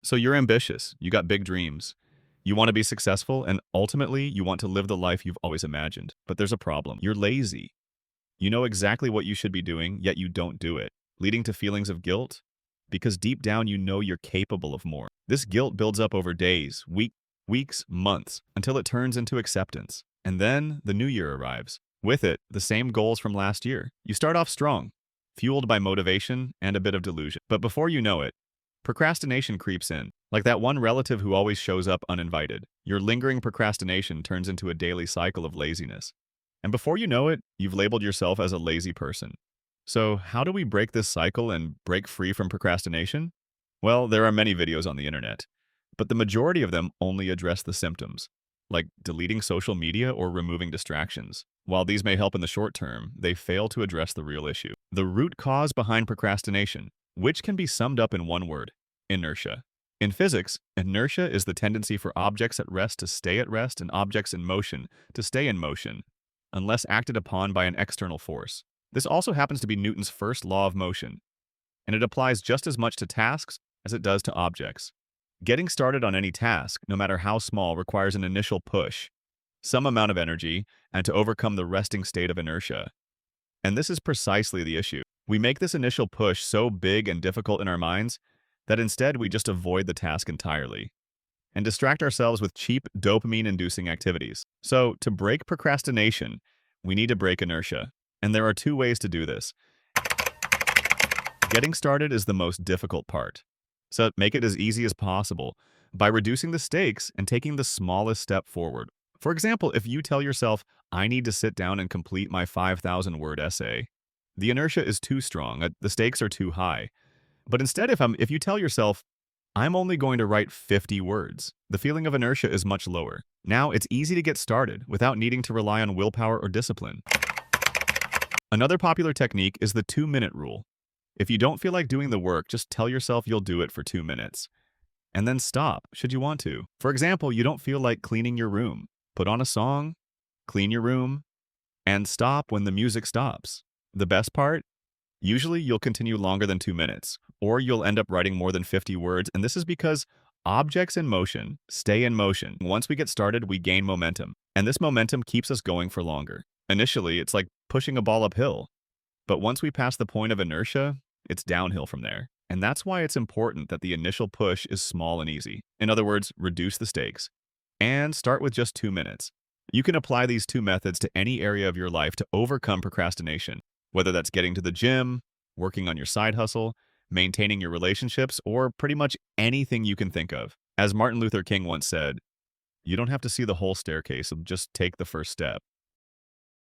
So you're ambitious, you got big dreams. You want to be successful, and ultimately, you want to live the life you've always imagined. But there's a problem. You're lazy. You know exactly what you should be doing, yet you don't do it, leading to feelings of guilt because deep down you know you're capable of more. This guilt builds up over days, weeks, months, until it turns into acceptance. And then the new year arrives. With it, the same goals from last year. You start off strong, fueled by motivation and a bit of delusion. But before you know it, procrastination creeps in. Like that one relative who always shows up uninvited. Your lingering procrastination turns into a daily cycle of laziness. And before you know it, you've labeled yourself as a lazy person. So, how do we break this cycle and break free from procrastination? Well, there are many videos on the internet, but the majority of them only address the symptoms, like deleting social media or removing distractions. While these may help in the short term, they fail to address the real issue, the root cause behind procrastination, which can be summed up in one word: inertia. In physics, inertia is the tendency for objects at rest to stay at rest and objects in motion to stay in motion, unless acted upon by an external force. This also happens to be Newton's first law of motion, and it applies just as much to tasks as it does to objects. Getting started on any task, no matter how small, requires an initial push, some amount of energy, and to overcome the resting state of inertia. And this is precisely the issue. We make this initial push so big and difficult in our minds that instead we just avoid the task entirely and distract ourselves with cheap dopamine-inducing activities. So, to break procrastination, we need to break inertia. And there are two ways to do this. Getting started is the most difficult part. So make it as easy as possible by reducing the stakes and taking the smallest step forward. For example, if you tell yourself, I need to sit down and complete my 5,000-word essay, the inertia is too strong, the stakes are too high. But instead, if you tell yourself, I'm only going to write 50 words, the feeling of inertia is much lower. Now it's easy to get started without needing to rely on willpower or discipline. Another popular technique is the 2-minute rule. If you don't feel like doing the work, just tell yourself you'll do it for 2 minutes. And then stop, should you want to. For example, you don't feel like cleaning your room. Put on a song, clean your room, and stop when the music stops. The best part? Usually you'll continue longer than 2 minutes, or you'll end up writing more than 50 words, and this is because objects in motion stay in motion. Once we get started, we gain momentum, and this momentum keeps us going for longer. Initially, it's like pushing a ball uphill, but once we pass the point of inertia, it's downhill from there. And that's why it's important that the initial push is small and easy. In other words, reduce the stakes and start with just 2 minutes. You can apply these two methods to any area of your life to overcome procrastination, whether that's getting to the gym, working on your side hustle, maintaining your relationships, or pretty much anything you can think of. As Martin Luther King once said, you don't have to see the whole staircase, just take the first step.